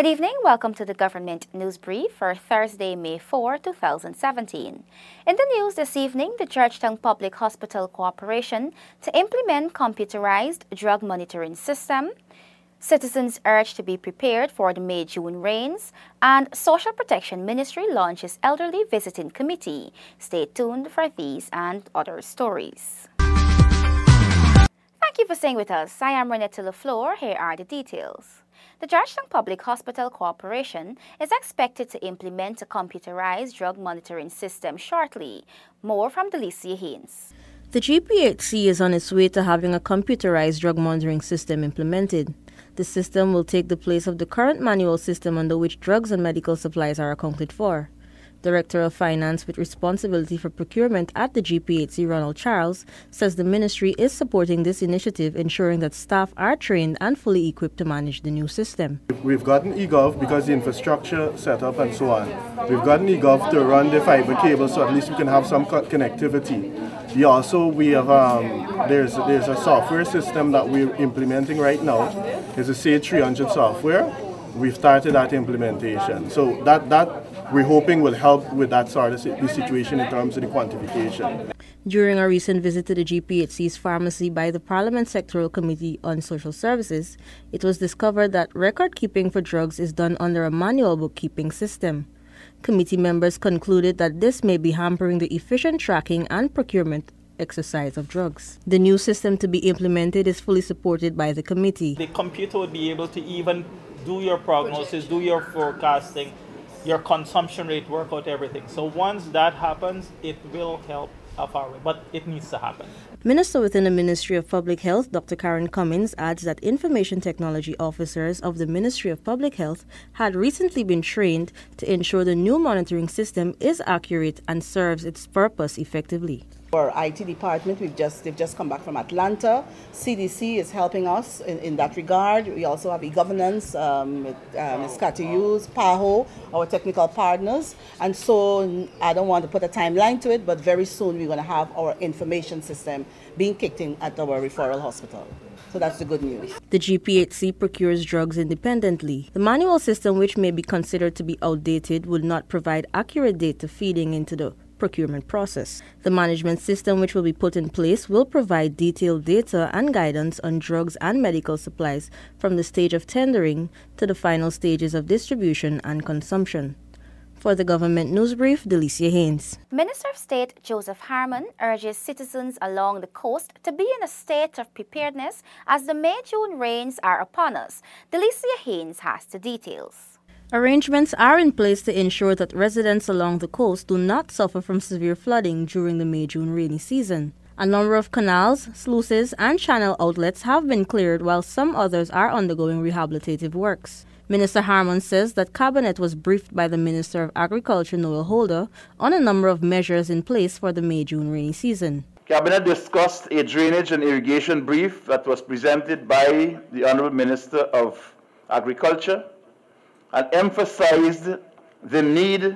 Good evening. Welcome to the Government News Brief for Thursday, May 4, 2017. In the news this evening, the Georgetown Public Hospital cooperation to implement computerized drug monitoring system, citizens urged to be prepared for the May-June rains, and Social Protection Ministry launches Elderly Visiting Committee. Stay tuned for these and other stories. Thank you for staying with us. I am Renetta LaFleur. Here are the details. The Georgetown Public Hospital Corporation is expected to implement a computerized drug monitoring system shortly. More from Delicia Haynes. The GPHC is on its way to having a computerized drug monitoring system implemented. The system will take the place of the current manual system under which drugs and medical supplies are accounted for. Director of Finance with responsibility for procurement at the GPHC, Ronald Charles, says the ministry is supporting this initiative, ensuring that staff are trained and fully equipped to manage the new system. We've gotten eGov because the infrastructure set up and so on. We've gotten eGov to run the fiber cable so at least we can have some connectivity. There's a software system that we're implementing right now. It's a Sage 300 software. We've started that implementation. So that we're hoping will help with that sort of the situation in terms of the quantification. During a recent visit to the GPHC's pharmacy by the Parliament Sectoral Committee on Social Services, it was discovered that record keeping for drugs is done under a manual bookkeeping system. Committee members concluded that this may be hampering the efficient tracking and procurement exercise of drugs. The new system to be implemented is fully supported by the committee. The computer would be able to even do your prognosis, do your forecasting, your consumption rate, work out everything. So once that happens, it will help far away, but it needs to happen. Minister within the Ministry of Public Health, Dr. Karen Cummins, adds that information technology officers of the Ministry of Public Health had recently been trained to ensure the new monitoring system is accurate and serves its purpose effectively. Our IT department, they've just come back from Atlanta. CDC is helping us in that regard. We also have e-governance, Ms. Cathy Hughes, PAHO, our technical partners. And so I don't want to put a timeline to it, but very soon we're going to have our information system being kicked in at our referral hospital. So that's the good news. The GPHC procures drugs independently. The manual system, which may be considered to be outdated, will not provide accurate data feeding into the procurement process. The management system which will be put in place will provide detailed data and guidance on drugs and medical supplies from the stage of tendering to the final stages of distribution and consumption. For the Government News Brief, Delicia Haynes. Minister of State Joseph Harmon urges citizens along the coast to be in a state of preparedness as the May-June rains are upon us. Delicia Haynes has the details. Arrangements are in place to ensure that residents along the coast do not suffer from severe flooding during the May-June rainy season. A number of canals, sluices, and channel outlets have been cleared while some others are undergoing rehabilitative works. Minister Harmon says that Cabinet was briefed by the Minister of Agriculture, Noel Holder, on a number of measures in place for the May-June rainy season. Cabinet discussed a drainage and irrigation brief that was presented by the Honourable Minister of Agriculture, and emphasized the need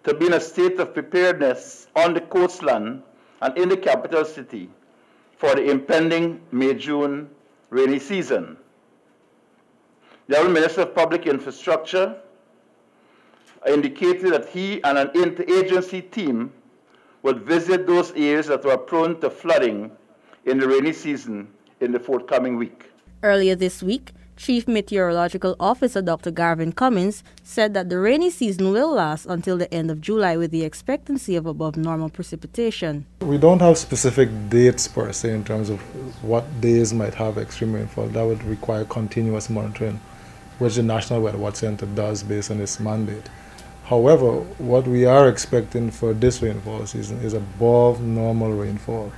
to be in a state of preparedness on the coastland and in the capital city for the impending May-June rainy season. The Honourable Minister of Public Infrastructure indicated that he and an interagency team would visit those areas that were prone to flooding in the rainy season in the forthcoming week. Earlier this week, Chief Meteorological Officer Dr. Garvin Cummins said that the rainy season will last until the end of July with the expectancy of above normal precipitation. We don't have specific dates per se in terms of what days might have extreme rainfall. That would require continuous monitoring, which the National Weather Watch Center does based on its mandate. However, what we are expecting for this rainfall season is above normal rainfall,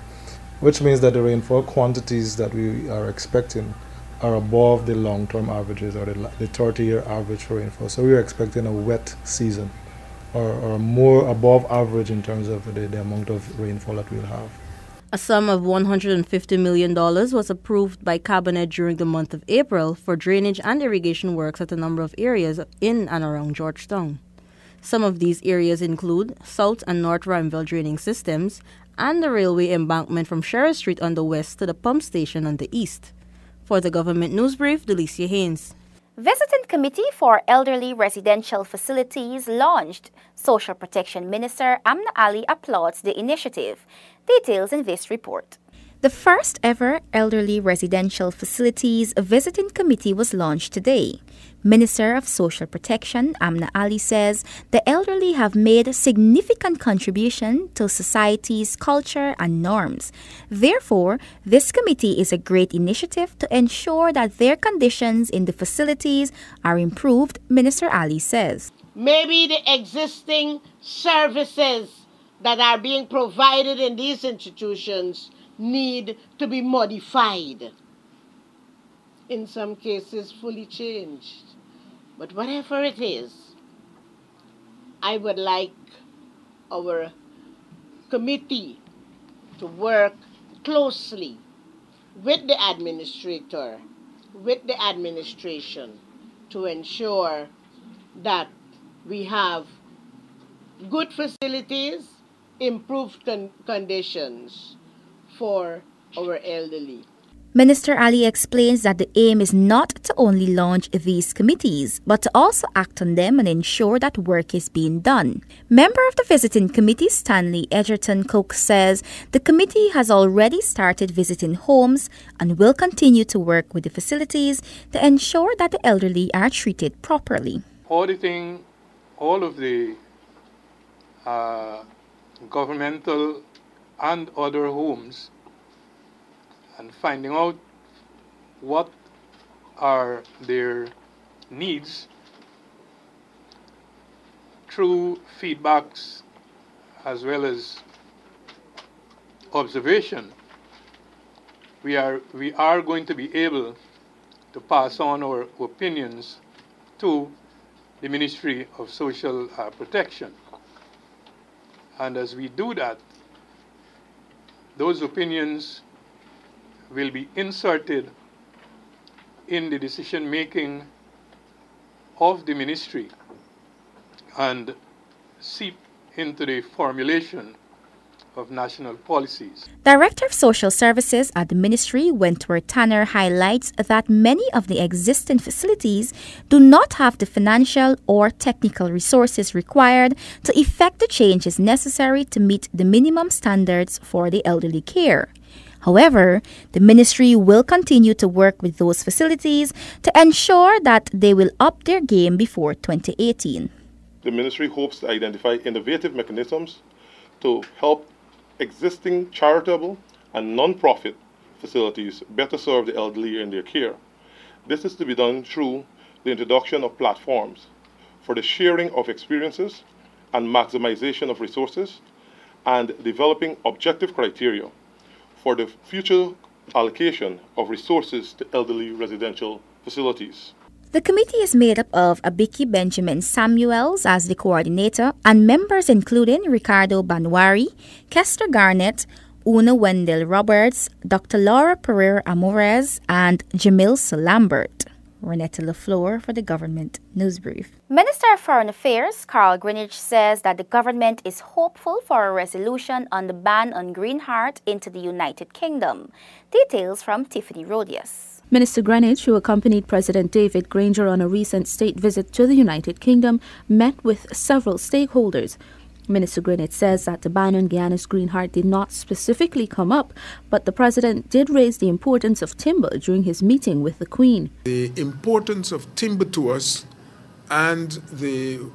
which means that the rainfall quantities that we are expecting are above the long-term averages or the 30-year average for rainfall. So we are expecting a wet season or more above average in terms of the amount of rainfall that we'll have. A sum of $150 million was approved by Cabinet during the month of April for drainage and irrigation works at a number of areas in and around Georgetown. Some of these areas include South and North Ramville draining systems and the railway embankment from Sherrill Street on the west to the pump station on the east. For the Government News Brief, Delicia Haynes. Visiting Committee for Elderly Residential Facilities launched. Social Protection Minister Amna Ali applauds the initiative. Details in this report. The first ever Elderly Residential Facilities Visiting Committee was launched today. Minister of Social Protection Amna Ali says the elderly have made a significant contribution to society's culture and norms. Therefore, this committee is a great initiative to ensure that their conditions in the facilities are improved, Minister Ali says. Maybe the existing services that are being provided in these institutions need to be modified. In some cases, fully changed. But whatever it is, I would like our committee to work closely with the administrator, with the administration, to ensure that we have good facilities, improved conditions for our elderly. Minister Ali explains that the aim is not to only launch these committees, but to also act on them and ensure that work is being done. Member of the Visiting Committee, Stanley Edgerton Cook, says the committee has already started visiting homes and will continue to work with the facilities to ensure that the elderly are treated properly. Auditing all of the governmental and other homes and finding out what are their needs through feedbacks as well as observation. We are going to be able to pass on our opinions to the Ministry of Social Protection. And as we do that, those opinions will be inserted in the decision making of the ministry and seep into the formulation of national policies. Director of Social Services at the Ministry, Wentworth Tanner, highlights that many of the existing facilities do not have the financial or technical resources required to effect the changes necessary to meet the minimum standards for the elderly care. However, the Ministry will continue to work with those facilities to ensure that they will up their game before 2018. The Ministry hopes to identify innovative mechanisms to help existing charitable and non-profit facilities better serve the elderly in their care. This is to be done through the introduction of platforms for the sharing of experiences and maximization of resources, and developing objective criteria for the future allocation of resources to elderly residential facilities. The committee is made up of Abiki Benjamin Samuels as the coordinator and members including Ricardo Banwari, Kester Garnett, Una Wendell Roberts, Dr. Laura Pereira Amores, and Jamil Lambert. Renetta LaFleur for the Government News Brief. Minister of Foreign Affairs Carl Greenidge says that the government is hopeful for a resolution on the ban on green heart into the United Kingdom. Details from Tiffany Rodius. Minister Greenidge, who accompanied President David Granger on a recent state visit to the United Kingdom, met with several stakeholders. Minister Greenidge says that the ban on Guyana's green heart did not specifically come up, but the president did raise the importance of timber during his meeting with the Queen. The importance of timber to us and the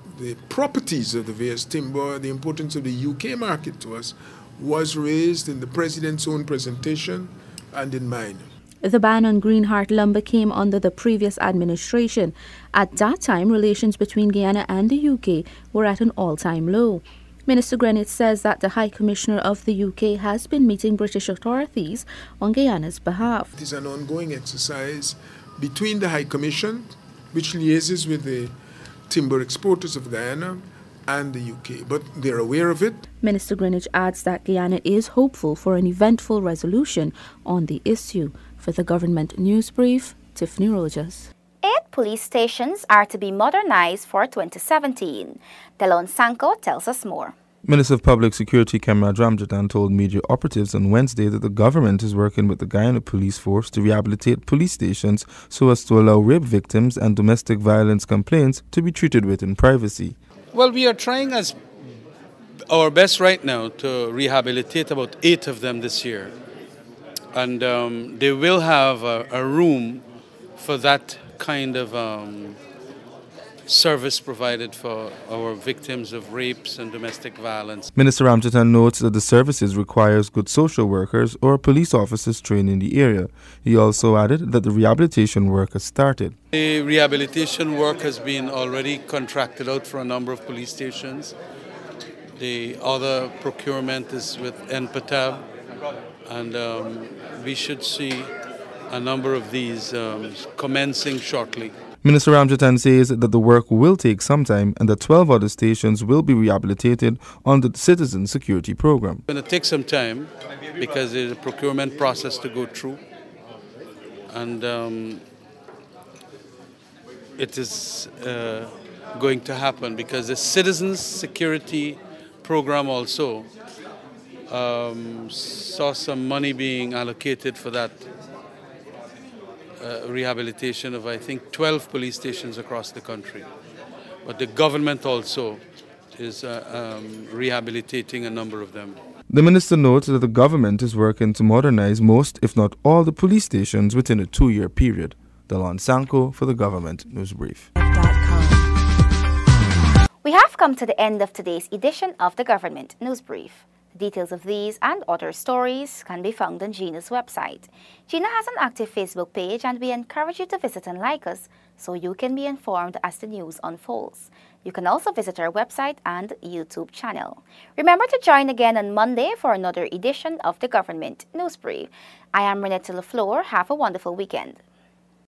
properties of the various timber, the importance of the UK market to us, was raised in the president's own presentation and in mine. The ban on green heart lumber came under the previous administration. At that time, relations between Guyana and the UK were at an all-time low. Minister Greenidge says that the High Commissioner of the UK has been meeting British authorities on Guyana's behalf. It is an ongoing exercise between the High Commission, which liaises with the timber exporters of Guyana, and the UK, but they're aware of it. Minister Greenidge adds that Guyana is hopeful for an eventful resolution on the issue. For the Government News Brief, Tiffany Rogers. 8 police stations are to be modernized for 2017. Delon Sanko tells us more. Minister of Public Security Cameron Ramjatan told media operatives on Wednesday that the government is working with the Guyana Police Force to rehabilitate police stations so as to allow rape victims and domestic violence complaints to be treated with in privacy. Well, we are trying as our best right now to rehabilitate about 8 of them this year. And they will have a room for that kind of service provided for our victims of rapes and domestic violence. Minister Ramjatan notes that the services requires good social workers or police officers trained in the area. He also added that the rehabilitation work has started. The rehabilitation work has been already contracted out for a number of police stations. The other procurement is with NPTAB, and we should see a number of these commencing shortly. Minister Ramjatan says that the work will take some time and that 12 other stations will be rehabilitated under the Citizen Security Program. It's going to take some time because there's a procurement process to go through, and it is going to happen because the Citizen Security Program also saw some money being allocated for that rehabilitation of, I think, 12 police stations across the country. But the government also is rehabilitating a number of them. The minister notes that the government is working to modernize most, if not all, the police stations within a 2-year period. Delon Sanko for the Government News Brief. We have come to the end of today's edition of the Government News Brief. The details of these and other stories can be found on GINA's website. GINA has an active Facebook page, and we encourage you to visit and like us so you can be informed as the news unfolds. You can also visit our website and YouTube channel. Remember to join again on Monday for another edition of the Government News Brief. I am Renette LaFleur. Have a wonderful weekend.